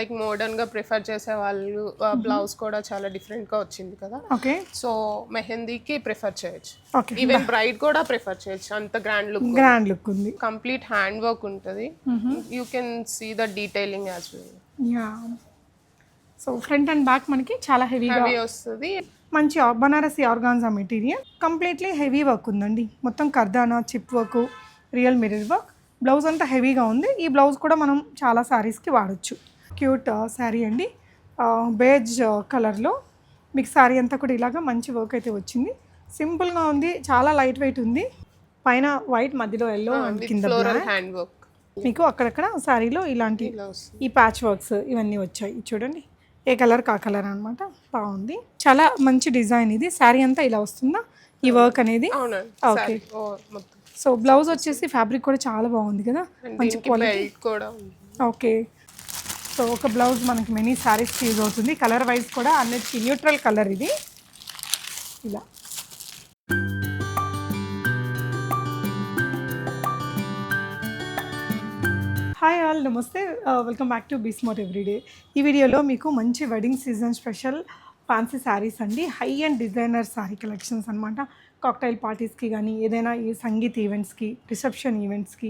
Like modern గా prefer చేసే వాళ్ళు బ్లౌజ్ కూడా చాలా డిఫరెంట్ గా వచ్చింది కదా. ఓకే. సో మెహందీకి ప్రిఫర్ చేయొచ్చు, ఓకే. ఈవెన్ బ్రైడ్ కూడా ప్రిఫర్ చేయొచ్చు. అంత గ్రాండ్ లుక్ ఉంది. కంప్లీట్ హ్యాండ్ వర్క్ ఉంటుంది. You can see the detailing as well. Yeah. So front and back మనకి చాలా హెవీ వస్తుంది. మంచి Banarasi organza material, completely heavy work ఉందండి. మొత్తం కర్దానా, chip work, real mirror work. Blouse అంతా హెవీగా ఉంది. ఈ బ్లౌజ్ కూడా మనం చాలా శారీస్కి వాడచ్చు. క్యూట్ శారీ అండి, బేజ్ కలర్లో మీకు శారీ అంతా కూడా ఇలాగా మంచి వర్క్ అయితే వచ్చింది. సింపుల్గా ఉంది, చాలా లైట్ వెయిట్ ఉంది. పైన వైట్, మధ్యలో ఎల్లో, కింద హ్యాండ్ వర్క్. మీకు అక్కడక్కడ శారీలో ఇలాంటి ఈ ప్యాచ్ వర్క్స్ ఇవన్నీ వచ్చాయి. చూడండి, ఏ కలర్ కా కలర్ అనమాట. బాగుంది, చాలా మంచి డిజైన్. ఇది శారీ అంతా ఇలా వస్తుందా ఈ వర్క్ అనేది? ఓకే. సో బ్లౌజ్ వచ్చేసి ఫ్యాబ్రిక్ కూడా చాలా బాగుంది కదా, మంచి క్వాలిటీ కూడా. ఓకే. సో ఒక బ్లౌజ్ మనకి మెనీ శారీస్కి యూజ్ అవుతుంది. కలర్ వైజ్ కూడా అన్నిటికీ న్యూట్రల్ కలర్ ఇది. ఇలా హాయ్ ఆల్, నమస్తే, welcome back to be smart everyday. ఈ వీడియోలో మీకు మంచి wedding season special fancy sarees అండి, high and designer saree collections అనమాట. కాక్టైల్ పార్టీస్కి కానీ, ఏదైనా ఈ సంగీత్ ఈవెంట్స్కి, రిసెప్షన్ ఈవెంట్స్కి,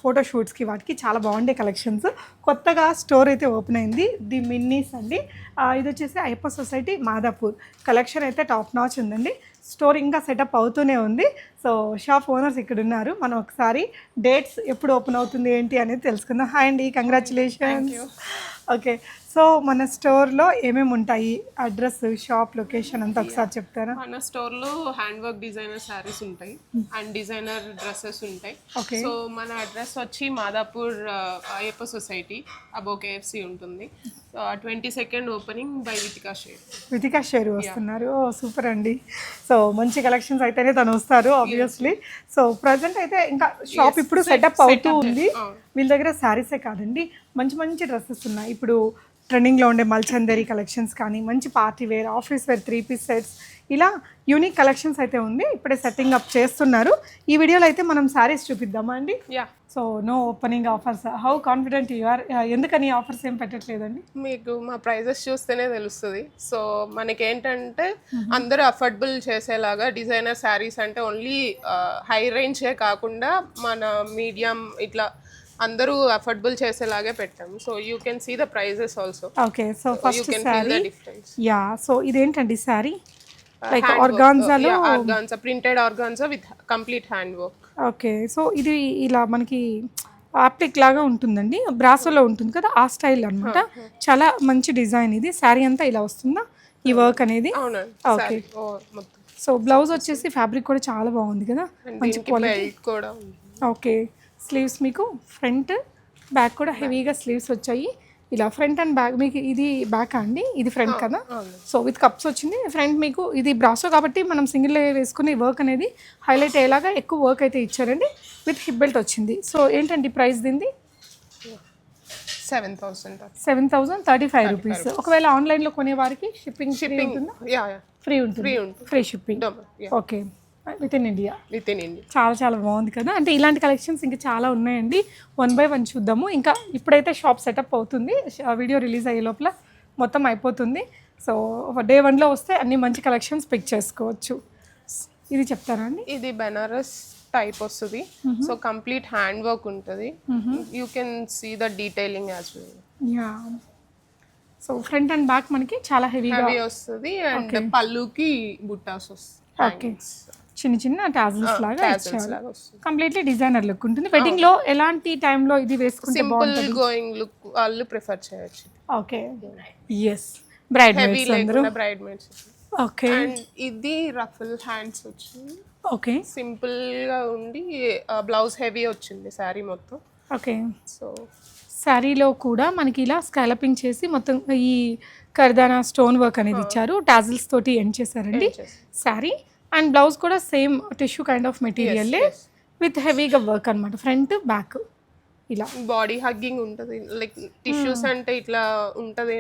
ఫోటోషూట్స్కి, వాటికి చాలా బాగుండే కలెక్షన్స్. కొత్తగా స్టోర్ అయితే ఓపెన్ అయింది, ది మిన్నీస్ అండి. ఇది వచ్చేసి అయ్యప్ప సొసైటీ, మాదాపూర్. కలెక్షన్ అయితే టాప్ నాచ్ ఉందండి. స్టోర్ ఇంకా సెటప్ అవుతూనే ఉంది. సో షాప్ ఓనర్స్ ఇక్కడ ఉన్నారు. మనం ఒకసారి డేట్స్ ఎప్పుడు ఓపెన్ అవుతుంది ఏంటి అనేది తెలుసుకుందాం. హాయ్ అండి, కంగ్రాచులేషన్స్. ఓకే. సో మన స్టోర్లో ఏమేమి ఉంటాయి, అడ్రస్, షాప్ లొకేషన్ అంతా ఒకసారి చెప్తారా? మన స్టోర్లో హ్యాండ్ వర్క్ డిజైనర్ శారీస్ ఉంటాయి అండ్ డిజైనర్ డ్రెస్సెస్ ఉంటాయి. ఓకే. సో మన అడ్రస్ వచ్చి మాదాపూర్, అయ్యప్ప సొసైటీ, అబో KFC ఉంటుంది. 22nd opening by Vithika share వస్తున్నారు. ఓ సూపర్ అండి. సో మంచి కలెక్షన్స్ అయితేనే తను వస్తారు ఆబ్వియస్లీ. సో ప్రజెంట్ అయితే ఇంకా షాప్ ఇప్పుడు సెటప్ అవుతూ ఉంది. వీళ్ళ దగ్గర శారీసే కాదండి, మంచి మంచి డ్రెస్సెస్ ఉన్నాయి. ఇప్పుడు ట్రెండింగ్లో ఉండే మల్చందరి కలెక్షన్స్ కానీ, మంచి party wear, office wear, 3-piece sets, ఇలా యూనిక్ కలెక్షన్స్ అయితే ఉంది. ఇప్పుడే సెట్టింగ్ అప్ చేస్తున్నారు. ఈ వీడియోలో అయితే మనం శారీస్ చూపిద్దామా అండి? Yeah. So no opening offers, how confident you are? ఎందుకని ఆఫర్స్ ఏం పెట్టట్లేదండి? మీకు మా ప్రైజెస్ చూస్తేనే తెలుస్తుంది. సో మనకేంటంటే అందరూ అఫోర్డబుల్ చేసేలాగా డిజైనర్ శారీస్ అంటే ఓన్లీ హై రేంజే కాకుండా మన మీడియం ఇట్లా అందరూ అఫోర్డబుల్ చేసేలాగే పెట్టాము. So you can see the prices also. Okay. So first saree, ya. So ఇదేంటండి శారీ? లైక్ ఆర్గాన్జాలో, organza, printed organza with complete hand work. Okay. So ఇది ఇలా మనకి ఆప్టిక్ లాగా ఉంటుందండి, బ్రాసోలో ఉంటుంది కదా, ఆ స్టైల్ అనమాట. చాలా మంచి డిజైన్ ఇది. శారీ అంతా ఇలా వస్తుందా ఈ వర్క్ అనేది? ఓకే. సో బ్లౌజ్ వచ్చేసి ఫ్యాబ్రిక్ కూడా చాలా బాగుంది కదా, మంచి క్వాలిటీ కూడా. ఓకే. స్లీవ్స్ మీకు ఫ్రంట్ బ్యాక్ కూడా హెవీగా స్లీవ్స్ వచ్చాయి. ఇలా ఫ్రంట్ అండ్ బ్యాక్ మీకు ఇది బ్యాక్ అండి, ఇది ఫ్రంట్ కదా. సో విత్ కప్స్ వచ్చింది. ఫ్రంట్ మీకు ఇది బ్రాసో కాబట్టి మనం సింగిల్ వేసుకుని వర్క్ అనేది హైలైట్ అయ్యేలాగా ఎక్కువ వర్క్ అయితే ఇచ్చారండి. విత్ హిప్ బెల్ట్ వచ్చింది. సో ఏంటండి ప్రైస్ దీనిది? 7,035 రూపీస్. ఒకవేళ ఆన్లైన్లో కొనే వారికి షిప్పింగ్ ఫ్రీ ఉంటుంది, free shipping. Okay. With in India. చాలా చాలా బాగుంది కదా. అంటే ఇలాంటి కలెక్షన్స్ ఇంకా చాలా ఉన్నాయండి. 1 by 1 చూద్దాము. ఇంకా ఇప్పుడైతే షాప్ సెటప్ అవుతుంది, వీడియో రిలీజ్ అయ్యే లోపల మొత్తం అయిపోతుంది. సో Day 1లో వస్తే అన్ని మంచి కలెక్షన్స్ పిక్ చేసుకోవచ్చు. ఇది చెప్తారా అండి? ఇది బనారస్ టైప్ వస్తుంది. సో కంప్లీట్ హ్యాండ్ వర్క్ ఉంటుంది. You can see the detailing as well. Yeah. So front and back మనకి చాలా హెవీగా వస్తుంది. అండ్ పళ్ళుకి బుట్టాస్ వస్తుంది. ఓకే. చిన్న చిన్న టాజిల్స్ లాగా ఇచ్చారు. కంప్లీట్లీ డిజైనర్ లుక్ ఉంటుంది. వెడ్డింగ్ లో ఎలాంటి టైంలో ఇది వేసుకుంటే సింపుల్ గోయింగ్ లుక్ వాళ్ళు ప్రిఫర్ చేయొచ్చు. Okay. yes, braid maids. Okay. And ఇది రఫుల్ హ్యాండ్స్ వచ్చింది. ఓకే. సింపుల్ గా ఉండి బ్లౌజ్ హెవీ వచ్చింది శారీ మొత్తం. ఓకే. సో శారీలో కూడా మనకి ఇలా స్కాలపింగ్ చేసి మొత్తం ఈ కర్దానా స్టోన్ వర్క్ అనేది ఇచ్చారు. టాజిల్స్ తోటి ఎండ్ చేశారండి శారీ. అండ్ బ్లౌజ్ కూడా same tissue kind of material with హెవీగా వర్క్ అనమాట. ఫ్రంట్ బ్యాక్ ఇలా బాడీ హగ్గింగ్ ఉంటుంది. లైక్ టిష్యూస్ అంటే ఇట్లా ఉంటుంది,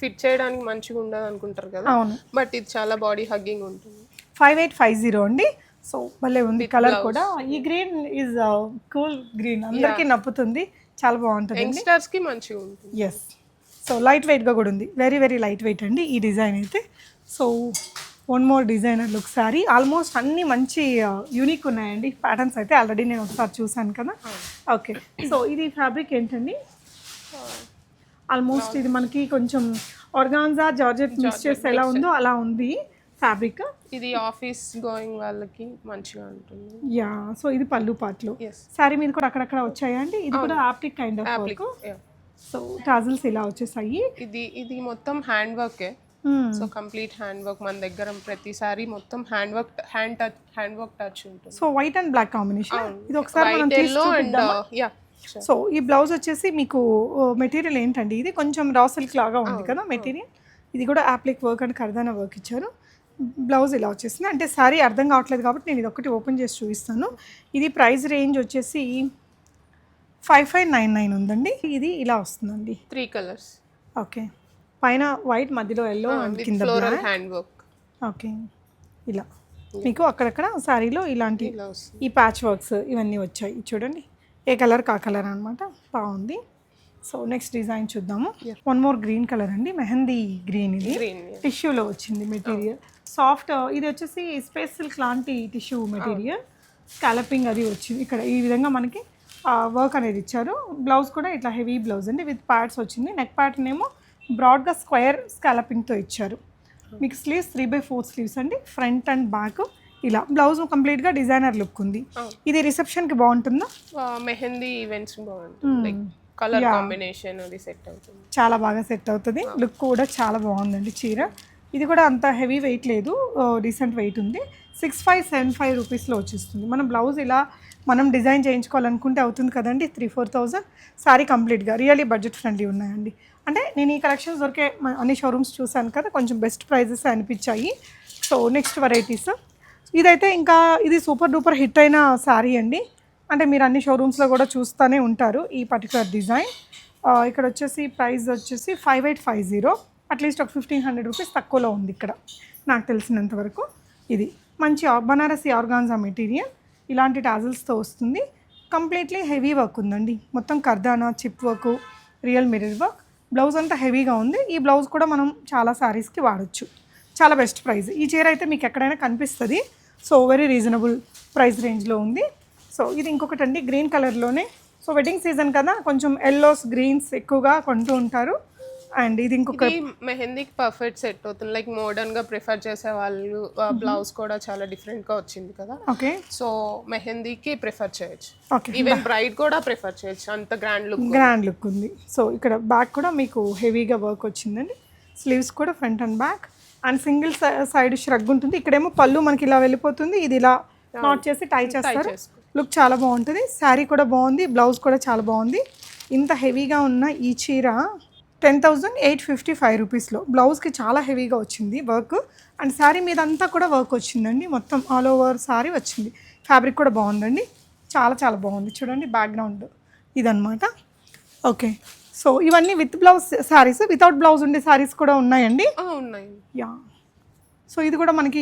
ఫిట్ చేయడానికి మంచిగా ఉండదు అనుకుంటారు కదా. అవును. బట్ ఇది చాలా బాడీ హగ్గింగ్ ఉంటుంది. 5850 అండి. సో భలే ఉంది కలర్ కూడా. ఈ గ్రీన్ ఈజ్ కూల్ గ్రీన్, అందరికీ నప్పుతుంది. చాలా బాగుంటుంది యంగ్స్టర్స్ కి మంచిగా ఉంటుంది. ఎస్. సో లైట్ వెయిట్గా కూడా ఉంది, వెరీ వెరీ లైట్ వెయిట్ అండి ఈ డిజైన్ అయితే. So one more designer look sorry, almost అన్నీ మంచి యూనిక్ ఉన్నాయండి ప్యాటర్న్స్ అయితే. ఆల్రెడీ నేను ఒకసారి చూసాను కదా. ఓకే, సో ఇది ఫ్యాబ్రిక్ ఏంటండి? ఆల్మోస్ట్ ఇది మనకి కొంచెం ఆర్గాన్జా జార్జెట్ మిక్స్ చేస్తే ఎలా ఉందో అలా ఉంది ఫ్యాబ్రిక్. ఇది ఆఫీస్ గోయింగ్ వాళ్ళకి మంచిగా ఉంటుంది. యా, సో ఇది పళ్ళు పాటలు. Yes. సారీ మీద కూడా అక్కడక్కడ వచ్చాయా అండి? ఇది కూడా optic kind of work. Yeah. So tassels ఇలా వచ్చేసాయి. ఇది మొత్తం హ్యాండ్ వర్కే. సో కంప్లీట్ హ్యాండ్ వర్క్ మన దగ్గర ప్రతిసారి మొత్తం హ్యాండ్ వర్క్ టచ్ ఉంటుంది. So white and black combination. ఇది ఒకసారి మనం తీసి చూపిద్దామా? సో ఈ బ్లౌజ్ వచ్చేసి మీకు మెటీరియల్ ఏంటండి? ఇది కొంచెం రా సిల్క్ లాగా ఉంది కదా మెటీరియల్. ఇది కూడా యాప్లిక్ వర్క్ అండ్ కర్దానా వర్క్ ఇచ్చారు. బ్లౌజ్ ఇలా వచ్చేసింది. అంటే సారీ అర్థం కావట్లేదు కాబట్టి నేను ఇది ఒకటి ఓపెన్ చేసి చూపిస్తాను. ఇది ప్రైస్ రేంజ్ వచ్చేసి 5599 ఉందండి. ఇది ఇలా వస్తుందండి, 3 కలర్స్. ఓకే, పైన వైట్, మధ్యలో ఎల్లో అండ్ కింద ఫ్లోరల్ హ్యాండ్ వర్క్. ఓకే, ఇలా మీకు అక్కడక్కడ సారీలో ఇలాంటి ఇలా వస్తుంది. ఈ ప్యాచ్ వర్క్స్ ఇవన్నీ వచ్చాయి చూడండి. ఏ కలర్ కా కలర్ అనమాట, బాగుంది. సో నెక్స్ట్ డిజైన్ చూద్దాము. వన్ మోర్ గ్రీన్ కలర్ అండి, మెహందీ గ్రీన్. ఇది గ్రీన్. టిష్యూలో వచ్చింది మెటీరియల్, సాఫ్ట్. ఇది వచ్చేసి స్పేస్ సిల్క్ లాంటి టిష్యూ మెటీరియల్, స్కాలపింగ్ అది వచ్చింది. ఇక్కడ ఈ విధంగా మనకి వర్క్ అనేది ఇచ్చారు. బ్లౌజ్ కూడా ఇట్లా హెవీ బ్లౌజ్ అండి విత్ ప్యాడ్స్ వచ్చింది. నెక్ ప్యాటర్న్ ఏమో బ్రాడ్గా స్క్వేర్ స్కాలపింగ్తో ఇచ్చారు. మీకు స్లీవ్స్ 3/4 స్లీవ్స్ అండి, ఫ్రంట్ అండ్ బ్యాక్. ఇలా బ్లౌజ్ కంప్లీట్గా డిజైనర్ లుక్ ఉంది. ఇది రిసెప్షన్కి బాగుంటుందా? మెహందీ ఈవెంట్స్ బాగుంటుంది. లైక్ కలర్ కాంబినేషన్ అది సెట్ అవుతుంది, చాలా బాగా సెట్ అవుతుంది. లుక్ కూడా చాలా బాగుందండి చీర. ఇది కూడా అంత హెవీ వెయిట్ లేదు, డీసెంట్ వెయిట్ ఉంది. 6575 రూపీస్లో వచ్చేస్తుంది. మనం బ్లౌజ్ ఇలా మనం డిజైన్ చేయించుకోవాలనుకుంటే అవుతుంది కదండి 3-4,000. సారీ కంప్లీట్గా రియల్లీ బడ్జెట్ ఫ్రెండ్లీ ఉన్నాయండి. అంటే నేను ఈ కలెక్షన్స్ దొరికే అన్ని షోరూమ్స్ చూశాను కదా, కొంచెం బెస్ట్ ప్రైజెస్ అనిపించాయి. సో నెక్స్ట్ వెరైటీస్ ఇదైతే ఇంకా ఇది సూపర్ డూపర్ హిట్ అయిన శారీ అండి. అంటే మీరు అన్ని షోరూమ్స్లో కూడా చూస్తూనే ఉంటారు ఈ పర్టికులర్ డిజైన్. ఇక్కడ వచ్చేసి ప్రైస్ వచ్చేసి 5850, అట్లీస్ట్ ఒక 1500 రూపీస్ తక్కువలో ఉంది ఇక్కడ నాకు తెలిసినంత వరకు. ఇది మంచి బనారసి ఆర్గాన్జా మెటీరియల్, ఇలాంటి టాజిల్స్తో వస్తుంది. కంప్లీట్లీ హెవీ వర్క్ ఉందండి, మొత్తం కర్దానా, chip work, real mirror work. Blouse అంతా హెవీగా ఉంది. ఈ బ్లౌజ్ కూడా మనం చాలా శారీస్కి వాడచ్చు. చాలా బెస్ట్ ప్రైస్. ఈ చీర అయితే మీకు ఎక్కడైనా కనిపిస్తుంది. సో వెరీ రీజనబుల్ ప్రైస్ రేంజ్లో ఉంది. సో ఇది ఇంకొకటి అండి, గ్రీన్ కలర్లోనే. సో వెడ్డింగ్ సీజన్ కదా, కొంచెం ఎల్లోస్ గ్రీన్స్ ఎక్కువగా కొంటూ ఉంటారు. అండ్ ఇది ఇంకొక మెహందీకి పర్ఫెక్ట్ సెట్ అవుతుంది. లైక్ మోడర్న్ గా ప్రిఫర్ చేసే వాళ్ళు, బ్లౌజ్ కూడా చాలా డిఫరెంట్ గా వచ్చింది కదా. ఓకే, సో మెహందీకి ప్రిఫర్ చేయొచ్చు. ఓకే, ఈవెన్ బ్రైడ్ కూడా ప్రిఫర్ చేయొచ్చు, అంత గ్రాండ్ లుక్ ఉంది. సో ఇక్కడ బ్యాక్ కూడా మీకు హెవీగా వర్క్ వచ్చిందండి. స్లీవ్స్ కూడా front and back and single side shrug ఉంటుంది. ఇక్కడేమో పళ్ళు మనకి ఇలా వెళ్ళిపోతుంది, ఇది ఇలా నాట్ చేసి టై చేస్తారు. లుక్ చాలా బాగుంటుంది. శారీ కూడా బాగుంది, బ్లౌజ్ కూడా చాలా బాగుంది. ఇంత హెవీగా ఉన్న ఈ చీర 10,855 రూపీస్లో. బ్లౌజ్కి చాలా హెవీగా వచ్చింది వర్క్, అండ్ శారీ మీద అంతా కూడా వర్క్ వచ్చిందండి. మొత్తం ఆల్ ఓవర్ శారీ వచ్చింది. ఫ్యాబ్రిక్ కూడా బాగుందండి, చాలా చాలా బాగుంది. చూడండి బ్యాక్గ్రౌండ్ ఇదనమాట. ఓకే, సో ఇవన్నీ with blouse saris, without blouse ఉండే శారీస్ కూడా ఉన్నాయండి. ఉన్నాయి. యా, సో ఇది కూడా మనకి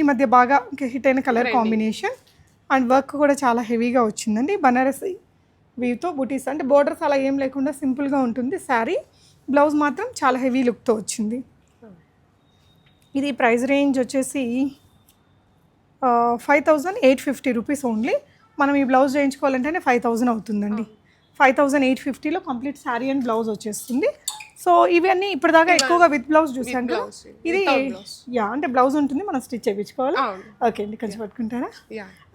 ఈ మధ్య బాగా హిట్ అయిన కలర్ కాంబినేషన్, అండ్ వర్క్ కూడా చాలా హెవీగా వచ్చిందండి. బనారసి వీవ్తో బుటీస్, అంటే బోర్డర్స్ అలా ఏం లేకుండా సింపుల్గా ఉంటుంది శారీ. బ్లౌజ్ మాత్రం చాలా హెవీ లుక్తో వచ్చింది. ఇది ప్రైస్ రేంజ్ వచ్చేసి 5850 రూపీస్ ఓన్లీ. మనం ఈ బ్లౌజ్ చేయించుకోవాలంటేనే 5000 అవుతుందండి. 5850లో కంప్లీట్ శారీ అండ్ బ్లౌజ్ వచ్చేస్తుంది. సో ఇవన్నీ ఇప్పటిదాకా ఎక్కువగా విత్ బ్లౌజ్ చూసాను కదా. ఇది యా, అంటే బ్లౌజ్ ఉంటుంది, మనం స్టిచ్ చేయించుకోవాలి. ఓకే అండి, కొంచెం పట్టుకుంటారా?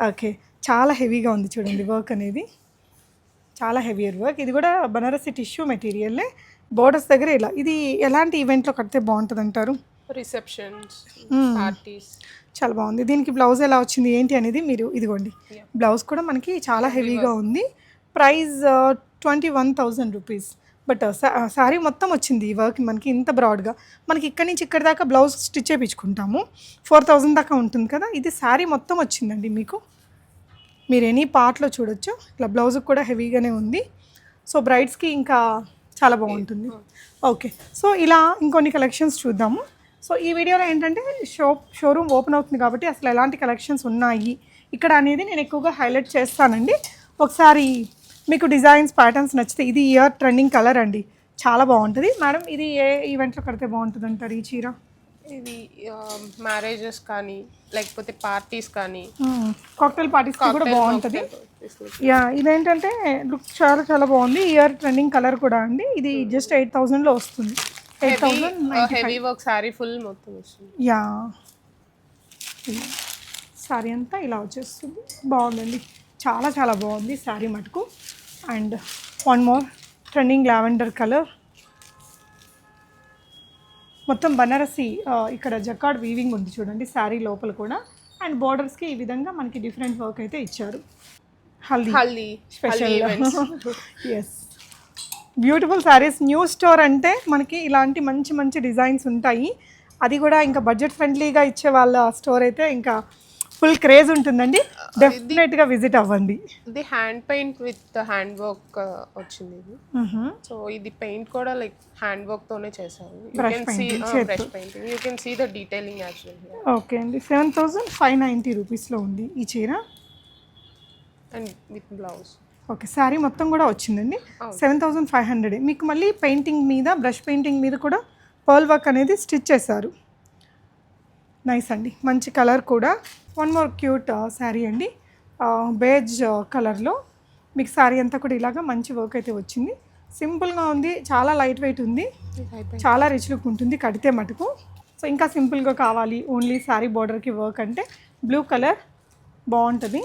ఓకే, చాలా హెవీగా ఉంది చూడండి వర్క్ అనేది, చాలా హెవీయర్ వర్క్. ఇది కూడా బనారసి టిష్యూ మెటీరియల్లే. బోర్డర్స్ దగ్గర ఇలా, ఇది ఎలాంటి ఈవెంట్లో కడితే బాగుంటుంది అంటారు? Receptions, parties. చాలా బాగుంది. దీనికి బ్లౌజ్ ఎలా వచ్చింది ఏంటి అనేది మీరు ఇదిగోండి. బ్లౌజ్ కూడా మనకి చాలా హెవీగా ఉంది. Price 21,000 rupees. బట్ శారీ మొత్తం వచ్చింది ఈ వర్క్ మనకి ఇంత బ్రాడ్గా. మనకి ఇక్కడి నుంచి ఇక్కడి దాకా బ్లౌజ్ స్టిచ్ చేయించుకుంటాము, 4000 దాకా ఉంటుంది కదా. ఇది శారీ మొత్తం వచ్చిందండి మీకు. మీరు ఎనీ పార్ట్లో చూడొచ్చు. ఇట్లా బ్లౌజ్కి కూడా హెవీగానే ఉంది. సో బ్రైడ్స్కి ఇంకా చాలా బాగుంటుంది. ఓకే, సో ఇలా ఇంకొన్ని కలెక్షన్స్ చూద్దాము. సో ఈ వీడియోలో ఏంటంటే షోరూమ్ ఓపెన్ అవుతుంది కాబట్టి అసలు ఎలాంటి కలెక్షన్స్ ఉన్నాయి ఇక్కడ అనేది నేను ఎక్కువగా హైలైట్ చేస్తానండి. ఒకసారి మీకు డిజైన్స్ ప్యాటర్న్స్ నచ్చితే ఇది ఇయర్ ట్రెండింగ్ కలర్ అండి, చాలా బాగుంటుంది మేడం. ఇది ఏ ఈవెంట్లో కడితే బాగుంటుంది అంటారు ఈ చీర? ఇది మ్యారేజెస్ కానీ లేకపోతే పార్టీస్ కానీ కాక్టైల్ పార్టీస్కి కూడా బాగుంటుంది. యా, ఇదేంటంటే లుక్ చాలా చాలా బాగుంది. ఇయర్ ట్రెండింగ్ కలర్ కూడా అండి. ఇది జస్ట్ 8,000లో వస్తుంది. 8,000 హెవీ వర్క్ సారీ ఫుల్ మొత్తం వస్తుంది. యా, శారీ అంతా ఇలా వచ్చేస్తుంది, బాగుందండి, చాలా చాలా బాగుంది శారీ మటుకు. And one more trending lavender colour, మొత్తం బనారసి ఇక్కడ జకార్డ్ వీవింగ్ ఉంది చూడండి శారీ లోపల కూడా. అండ్ బోర్డర్స్కి ఈ విధంగా మనకి డిఫరెంట్ వర్క్ అయితే ఇచ్చారు. Haldi special. Yes, beautiful saris. New store అంటే మనకి ఇలాంటి మంచి మంచి డిజైన్స్ ఉంటాయి. అది కూడా ఇంకా బడ్జెట్ ఫ్రెండ్లీగా ఇచ్చే వాళ్ళ స్టోర్ అయితే ఇంకా ఫుల్ క్రేజ్ ఉంటుందండి. డెఫినెట్గా విజిట్ అవ్వండి. ఇది hand paint with hand work వచ్చింది ఇది. సో ఇది పెయింట్ కూడా లైక్ హ్యాండ్ వర్క్ తోనే చేశారు. Brush painting, you can see the detailing as well. Okay అండి, 7,590 రూపీస్లో ఉంది ఈ చీర and with blouse. Okay, sari మొత్తం కూడా వచ్చిందండి 7,500. మీకు మళ్ళీ పెయింటింగ్ మీద, బ్రష్ పెయింటింగ్ మీద కూడా పర్ల్ వర్క్ అనేది స్టిచ్ చేశారు. నైస్ అండి, మంచి కలర్ కూడా. వన్ మోర్ క్యూట్ శారీ అండి, బేజ్ కలర్లో మీకు శారీ అంతా కూడా ఇలాగా మంచి వర్క్ అయితే వచ్చింది. సింపుల్గా ఉంది, చాలా లైట్ వెయిట్ ఉంది, చాలా రిచ్ లుక్ ఉంటుంది కడితే మటుకు. సో ఇంకా సింపుల్గా కావాలి ఓన్లీ శారీ బార్డర్కి వర్క్ అంటే బ్లూ కలర్ బాగుంటుంది.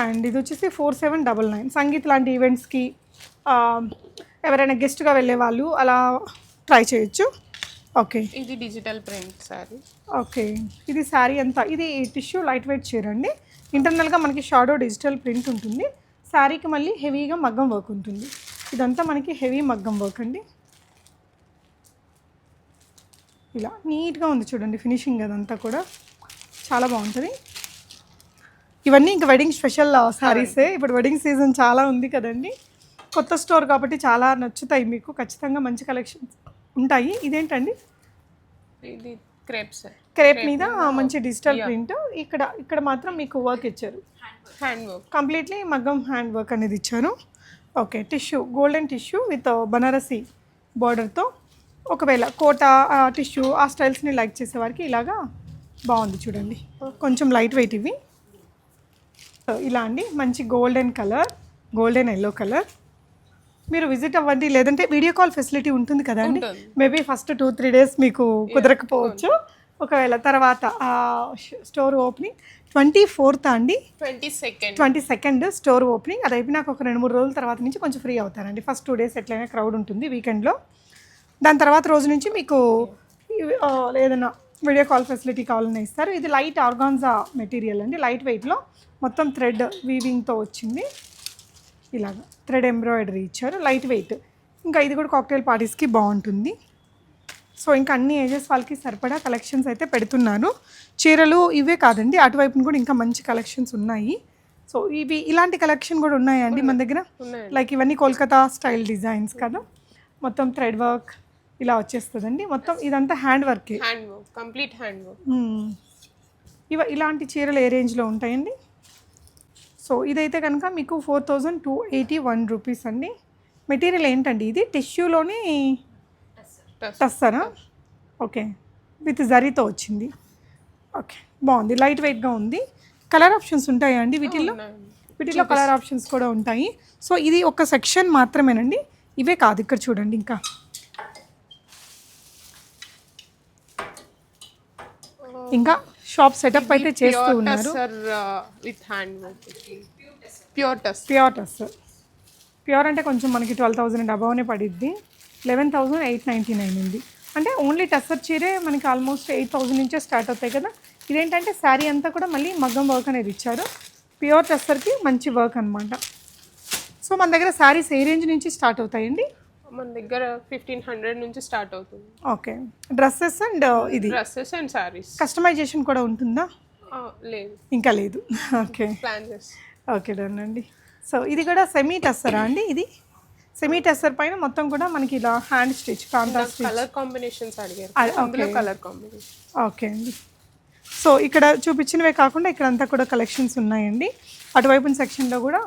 అండ్ ఇది వచ్చేసి 4799. సంగీత్ లాంటి ఈవెంట్స్కి ఎవరైనా గెస్ట్గా వెళ్ళే వాళ్ళు అలా ట్రై చేయొచ్చు. ఓకే, ఇది డిజిటల్ ప్రింట్ శారీ. ఓకే, ఇది శారీ అంతా ఇది టిష్యూ లైట్ వెయిట్ చీర అండి. ఇంటర్నల్గా మనకి షాడో డిజిటల్ ప్రింట్ ఉంటుంది. శారీకి మళ్ళీ హెవీగా మగ్గం వర్క్ ఉంటుంది. ఇదంతా మనకి హెవీ మగ్గం వర్క్ అండి. ఇలా నీట్గా ఉంది చూడండి ఫినిషింగ్, అదంతా కూడా చాలా బాగుంటుంది. ఇవన్నీ ఇంకా వెడ్డింగ్ స్పెషల్ శారీసే. ఇప్పుడు వెడ్డింగ్ సీజన్ చాలా ఉంది కదండి, కొత్త స్టోర్ కాబట్టి చాలా నచ్చుతాయి మీకు, ఖచ్చితంగా మంచి కలెక్షన్స్ ఉంటాయి. ఇదేంటండి? ఇది క్రేప్స్, క్రేప్ మీద మంచి డిజిటల్ ప్రింట్. ఇక్కడ మాత్రం మీకు వర్క్ ఇచ్చారు, హ్యాండ్ వర్క్, కంప్లీట్లీ మగ్గం హ్యాండ్ వర్క్ అనేది ఇచ్చారు. Okay, tissue, golden tissue with Banarasi బార్డర్తో. ఒకవేళ కోటా టిష్యూ ఆ స్టైల్స్ని లైక్ చేసే వారికి ఇలాగా బాగుంది చూడండి, కొంచెం లైట్ వెయిట్ ఇవి. ఇలా అండి, మంచి golden colour, golden yellow colour. మీరు విజిట్ అవ్వండి, లేదంటే వీడియో కాల్ ఫెసిలిటీ ఉంటుంది కదా అండి. మేబీ ఫస్ట్ 2-3 డేస్ మీకు కుదరకపోవచ్చు. ఒకవేళ తర్వాత స్టోర్ ఓపెనింగ్ 24th అండి, 22nd స్టోర్ ఓపెనింగ్. అది అయిపోయినాక ఒక 2-3 రోజుల తర్వాత నుంచి కొంచెం ఫ్రీ అవుతారండి. ఫస్ట్ 2 days ఎట్లయినా క్రౌడ్ ఉంటుంది వీకెండ్లో. దాని తర్వాత రోజు నుంచి మీకు ఏదైనా వీడియో కాల్ ఫెసిలిటీ కావాలన్నా ఇస్తారు. ఇది లైట్ ఆర్గాన్జా మెటీరియల్ అండి, లైట్ వెయిట్లో మొత్తం థ్రెడ్ వీవింగ్తో వచ్చింది. ఇలాగ థ్రెడ్ ఎంబ్రాయిడరీ ఇచ్చారు, లైట్ వెయిట్. ఇంకా ఇది కూడా కాక్టైల్ పార్టీస్కి బాగుంటుంది. సో ఇంకా అన్ని ఏజెస్ వాళ్ళకి సరిపడా కలెక్షన్స్ అయితే పెడుతున్నారు. చీరలు ఇవే కాదండి, అటువైపున కూడా ఇంకా మంచి కలెక్షన్స్ ఉన్నాయి. సో ఇవి ఇలాంటి కలెక్షన్ కూడా ఉన్నాయండి మన దగ్గర. లైక్ ఇవన్నీ కోల్కతా స్టైల్ డిజైన్స్ కదా, మొత్తం థ్రెడ్ వర్క్ ఇలా వచ్చేస్తుందండి. మొత్తం ఇదంతా హ్యాండ్ వర్కే, కంప్లీట్ హ్యాండ్ వర్క్. ఇలాంటి చీరలు ఏ రేంజ్లో ఉంటాయండి? సో ఇదైతే కనుక మీకు 4,281 రూపీస్ అండి. మెటీరియల్ ఏంటండి? ఇది టిష్యూలోని టస్సరా? ఓకే, విత్ జరీతో వచ్చింది. ఓకే, బాగుంది, లైట్ వెయిట్గా ఉంది. కలర్ ఆప్షన్స్ ఉంటాయా అండి వీటిలో కలర్ ఆప్షన్స్ కూడా ఉంటాయి. సో ఇది ఒక సెక్షన్ మాత్రమేనండి, ఇవే కాదు, ఇక్కడ చూడండి ఇంకా ఇంకా షాప్ సెటప్ అయితే చేస్తూ ఉన్నారు. With hand work, pure tussar. Pure అంటే కొంచెం మనకి 12,000 అబౌవ్నే పడిద్ది. 11,899 ఉంది. అంటే ఓన్లీ టస్సర్ చీరే మనకి ఆల్మోస్ట్ 8,000 నుంచే స్టార్ట్ అవుతాయి కదా. ఇదేంటంటే శారీ అంతా కూడా మళ్ళీ మగ్గం వర్క్ అనేది ఇచ్చారు. ప్యూర్ టస్సర్కి మంచి వర్క్ అనమాట. సో మన దగ్గర శారీస్ ఏ రేంజ్ నుంచి స్టార్ట్ అవుతాయండి? మన దగ్గర 1,500 నుంచి స్టార్ట్ అవుతుంది. ఓకే, డ్రెస్సెస్ అండ్ ఇది డ్రెస్సెస్ అండ్ సారీస్. కస్టమైజేషన్ కూడా ఉంటుందా? లేదు, ఇంకా లేదు. ఓకే, ప్లాన్ చేసి. ఓకే, డన్ అండి. సో ఇది కూడా సెమీ టస్సరా అండి? ఇది సెమీ టస్సర్ పైన మొత్తం కూడా మనకి ఇలా హ్యాండ్ స్టిచ్, కాంతా స్టిచ్, కలర్ కాంబినేషన్స్ అడిగారు. Colour combination. ఓకే అండి. సో ఇక్కడ చూపించినవే కాకుండా ఇక్కడ అంతా కూడా కలెక్షన్స్ ఉన్నాయండి. అటువైపు సెక్షన్లో కూడా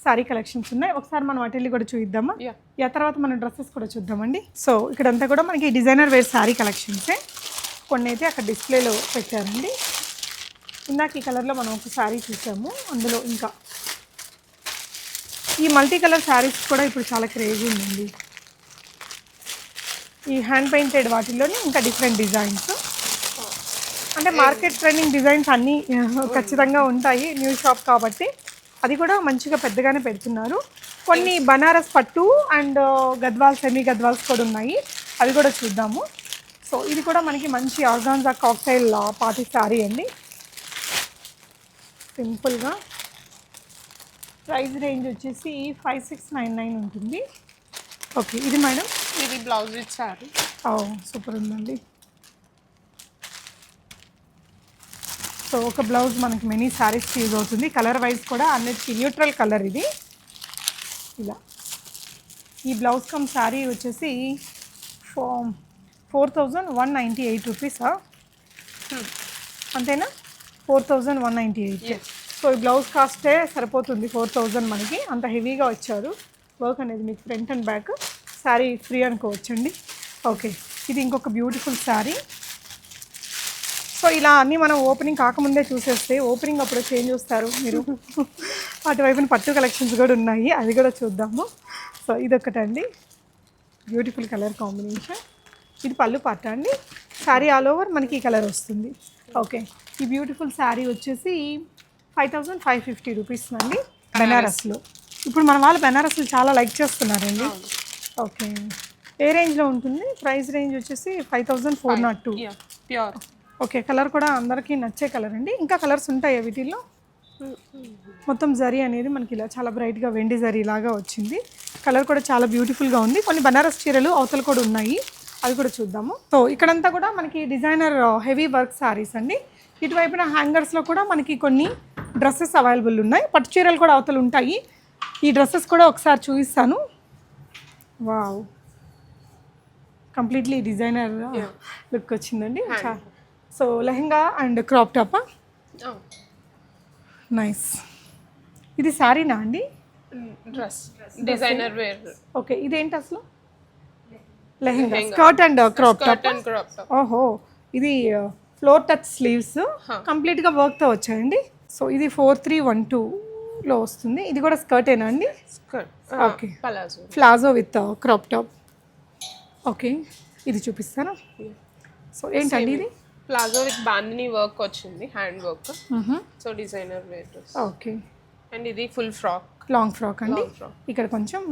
శారీ కలెక్షన్స్ ఉన్నాయి. ఒకసారి మనం వాటిల్ని కూడా చూద్దామా? Yeah. తర్వాత మనం డ్రెస్సెస్ కూడా చూద్దామండి. సో ఇక్కడంతా కూడా మనకి డిజైనర్ వేర్ శారీ కలెక్షన్సే. కొన్ని అయితే అక్కడ డిస్ప్లేలో పెట్టారండి. ఇందాక ఈ కలర్లో మనం ఒక శారీ చూసాము. అందులో ఇంకా ఈ మల్టీ కలర్ శారీస్ కూడా ఇప్పుడు చాలా క్రేజీ ఉందండి. ఈ హ్యాండ్ పెయింటెడ్ వాటిల్లోనే ఇంకా డిఫరెంట్ డిజైన్స్, అంటే మార్కెట్ ట్రెండింగ్ డిజైన్స్ అన్నీ ఖచ్చితంగా ఉంటాయి. న్యూ షాప్ కాబట్టి అది కూడా మంచిగా పెద్దగానే పెడుతున్నారు. కొన్ని బనారస్ పట్టు అండ్ గద్వాల్ సెమీ గద్వాల్స్ కూడా ఉన్నాయి, అవి కూడా చూద్దాము. సో ఇది కూడా మనకి మంచి ఆర్గాన్జా కాక్టైల్ పార్టీ శారీ అండి. సింపుల్గా ప్రైస్ రేంజ్ వచ్చేసి 5699 ఉంటుంది. ఓకే, ఇది మేడం ఇది బ్లౌజ్ విత్ సారీ. సూపర్ ఉందండి. సో ఒక బ్లౌజ్ మనకి మెనీ శారీస్కి యూజ్ అవుతుంది. కలర్ వైజ్ కూడా అన్నిటికీ న్యూట్రల్ కలర్ ఇది. ఇలా ఈ బ్లౌజ్ కమ్ శారీ వచ్చేసి 4198 రూపీసా? అంతేనా? 4198. సో ఈ బ్లౌజ్ కాస్టే సరిపోతుంది 4000 మనకి. అంత హెవీగా వచ్చారు. వర్క్ అనేది మీకు front and back. Saree free అనుకోవచ్చండి. ఓకే, ఇది ఇంకొక బ్యూటిఫుల్ శారీ. సో ఇలా అన్నీ మనం ఓపెనింగ్ కాకముందే చూసేస్తే ఓపెనింగ్ అప్పుడు చేంజ్ చూస్తారు మీరు. అటువైపున పట్టు కలెక్షన్స్ కూడా ఉన్నాయి, అది కూడా చూద్దాము. సో ఇదొకటండి, బ్యూటిఫుల్ కలర్ కాంబినేషన్. ఇది పళ్ళు పాట అండి. శారీ ఆల్ ఓవర్ మనకి ఈ కలర్ వస్తుంది. ఓకే, ఈ బ్యూటిఫుల్ శారీ వచ్చేసి 5550 రూపీస్ అండి బెనారస్లో. ఇప్పుడు మన వాళ్ళు బెనారస్లు చాలా లైక్ చేస్తున్నారండి. ఓకే, ఏ రేంజ్లో ఉంటుంది? ప్రైస్ రేంజ్ వచ్చేసి 5402. ప్యూర్. ఓకే, కలర్ కూడా అందరికీ నచ్చే కలర్ అండి. ఇంకా కలర్స్ ఉంటాయా వీటిల్లో? మొత్తం జరీ అనేది మనకి ఇలా చాలా బ్రైట్గా వెండి జరీ లాగా వచ్చింది. కలర్ కూడా చాలా బ్యూటిఫుల్గా ఉంది. కొన్ని బనారస్ చీరలు అవతలు కూడా ఉన్నాయి, అవి కూడా చూద్దాము. సో ఇక్కడంతా కూడా మనకి డిజైనర్ హెవీ వర్క్ సారీస్ అండి. ఇటువైపున హ్యాంగర్స్లో కూడా మనకి కొన్ని డ్రెస్సెస్ అవైలబుల్ ఉన్నాయి. పట్టు చీరలు కూడా అవతలు ఉంటాయి. ఈ డ్రెస్సెస్ కూడా ఒకసారి చూపిస్తాను. వావ్, కంప్లీట్లీ డిజైనర్ లుక్ వచ్చిందండి. సో లెహంగా అండ్ క్రాప్ టాపా? నైస్. ఇది శారీనా అండి? Dress designer wear. ఓకే, ఇదేంటి అసలు? Lehenga, skirt and crop top. ఓహో, ఇది ఫ్లోర్ టచ్ స్లీవ్స్ కంప్లీట్గా వర్క్తో వచ్చాయండి. సో ఇది 4312లో వస్తుంది. ఇది కూడా స్కర్టేనా అండి? Okay, palazzo with crop top. Okay, ఇది చూపిస్తాను. సో ఏంటండి ఇది? ప్లాజో విత్ బాందిని వర్క్ వచ్చింది, hand work. So designer wear. Okay, and ఇది ఫుల్ ఫ్రాక్, లాంగ్ ఫ్రాక్ అండి. ఇక్కడ కొంచెం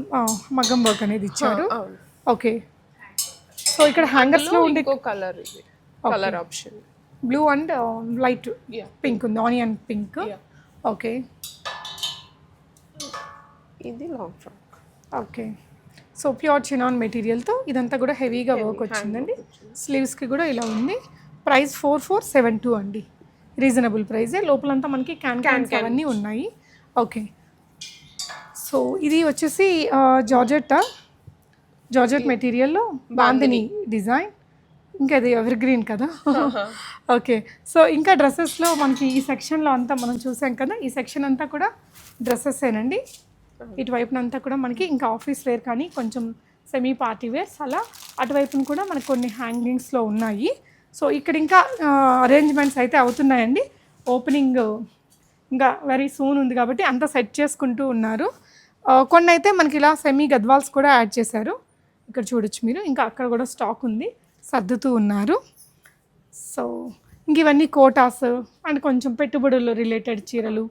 మగ్గం వర్క్ అనేది ఇచ్చారు. ఓకే, సో ఇక్కడ హ్యాంగర్స్ లో ఉండే కలర్, ఇది colour option blue and light pink ఉంది, ఆనియన్ పింక్. ఓకే, ఇది long frock. Okay, so pure chiffon మెటీరియల్తో ఇదంతా కూడా హెవీగా వర్క్ వచ్చిందండి. స్లీవ్స్కి కూడా ఇలా ఉంది. ప్రైస్ 4472 అండి, రీజనబుల్ ప్రైజే. లోపలంతా మనకి క్యాన్స్ అవన్నీ ఉన్నాయి. ఓకే, సో ఇది వచ్చేసి జార్జెట్ మెటీరియల్లో బాందిని డిజైన్. ఇంకా ఇది ఎవర్ గ్రీన్ కదా. ఓకే, సో ఇంకా డ్రెస్సెస్లో మనకి ఈ సెక్షన్లో అంతా మనం చూసాం కదా, ఈ సెక్షన్ అంతా కూడా డ్రెస్సెసేనండి. ఇటువైపునంతా కూడా మనకి ఇంకా ఆఫీస్ వేర్ కానీ కొంచెం సెమీ పార్టీ వేర్స్ అలా, అటువైపున కూడా మనకు కొన్ని హ్యాంగింగ్స్లో ఉన్నాయి. సో ఇక్కడ ఇంకా అరేంజ్మెంట్స్ అయితే అవుతున్నాయండి. ఓపెనింగ్ ఇంకా వెరీ సూన్ ఉంది కాబట్టి అంతా సెట్ చేసుకుంటూ ఉన్నారు. కొన్ని అయితే మనకి ఇలా సెమీ గద్వాల్స్ కూడా యాడ్ చేశారు, ఇక్కడ చూడొచ్చు మీరు. ఇంకా అక్కడ కూడా స్టాక్ ఉంది, సర్దుతూ ఉన్నారు. సో ఇంక ఇవన్నీ కోటాస్ అండ్ కొంచెం పెట్టుబడులు రిలేటెడ్ చీరలు,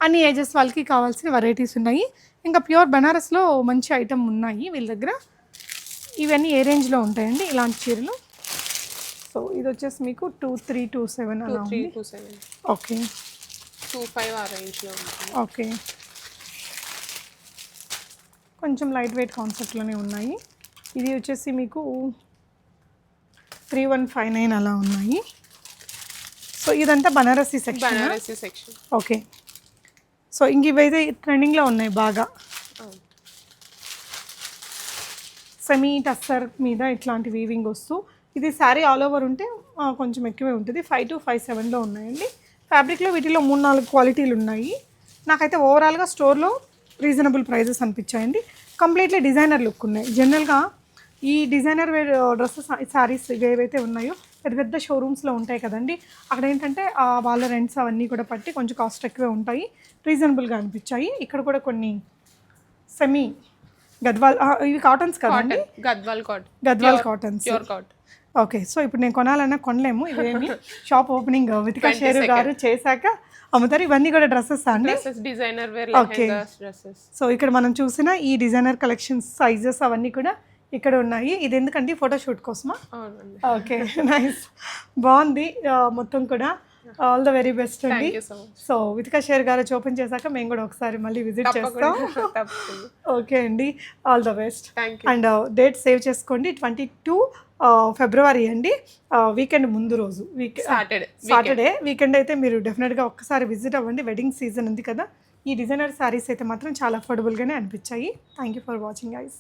అన్ని ఏజెస్ వాళ్ళకి కావాల్సిన వెరైటీస్ ఉన్నాయి. ఇంకా ప్యూర్ బనారస్లో మంచి ఐటమ్ ఉన్నాయి వీళ్ళ దగ్గర. ఇవన్నీ ఏ రేంజ్లో ఉంటాయండి ఇలాంటి చీరలు? సో ఇది వచ్చేసి మీకు 2327 అలా ఉంది. ఓకే, 25 ఆ రేంజ్లో ఉంటుంది. ఓకే, కొంచెం లైట్ వెయిట్ కాన్సెప్ట్లోనే ఉన్నాయి. ఇది వచ్చేసి మీకు 3159 అలా ఉన్నాయి. సో ఇదంతా బనారసీ సెక్షన్. ఓకే, సో ఇంక ఇవైతే ట్రెండింగ్లో ఉన్నాయి బాగా. సెమీ టస్సర్ మీద ఇట్లాంటి వీవింగ్ వస్తూ, ఇది శారీ ఆల్ ఓవర్ ఉంటే కొంచెం ఎక్కువే ఉంటుంది. 5257లో ఉన్నాయండి. ఫ్యాబ్రిక్లో వీటిలో 3-4 క్వాలిటీలు ఉన్నాయి. నాకైతే ఓవరాల్గా స్టోర్లో రీజనబుల్ ప్రైజెస్ అనిపించాయండి. కంప్లీట్లీ డిజైనర్ లుక్ ఉన్నాయి. జనరల్గా ఈ డిజైనర్ వేర్ డ్రెస్సెస్ శారీస్ ఏవైతే ఉన్నాయో పెద్ద పెద్ద షోరూమ్స్లో ఉంటాయి కదండి, అక్కడ ఏంటంటే వాళ్ళ రెంట్స్ అవన్నీ కూడా పట్టి కొంచెం కాస్ట్ ఎక్కువే ఉంటాయి. రీజనబుల్గా అనిపించాయి. ఇక్కడ కూడా కొన్ని సెమీ గద్వాల్ ఇవి కాటన్స్ కదండి, Gadwal cotton, Gadwal cottons. Pure cotton. Okay, so ఇప్పుడు నేను కొనాలన్నా కొనలేము ఇవేమి. షాప్ ఓపెనింగ్ వితికా షేరు గారు చేశాక అమ్ముతారు. ఇవన్నీ కూడా డ్రెస్సెస్ అండి, dresses designer wear lehengas dresses. So ఇక్కడ మనం చూసిన ఈ డిజైనర్ కలెక్షన్స్ సైజెస్ అవన్నీ కూడా ఇక్కడ ఉన్నాయి. ఇది ఎందుకంటే ఫోటోషూట్ కోసమా? అవునండి. ఓకే, నైస్, బాగుంది మొత్తం కూడా. ఆల్ ద వెరీ బెస్ట్ అండి. Thank you so much. So Vithika share గారు ఓపెన్ చేశాక మేము కూడా ఒకసారి మళ్ళీ విజిట్ చేస్తాం. ఓకే అండి, all the best. Thank you. And date save చేసుకోండి, 22 ఫిబ్రవరి అండి, వీకెండ్ ముందు రోజు, సాటర్డే వీకెండ్ అయితే మీరు డెఫినెట్గా ఒక్కసారి విజిట్ అవ్వండి. వెడ్డింగ్ సీజన్ ఉంది కదా. ఈ డిజైనర్ శారీస్ అయితే మాత్రం చాలా అఫోర్డబుల్గానే అనిపించాయి. Thank you for watching guys.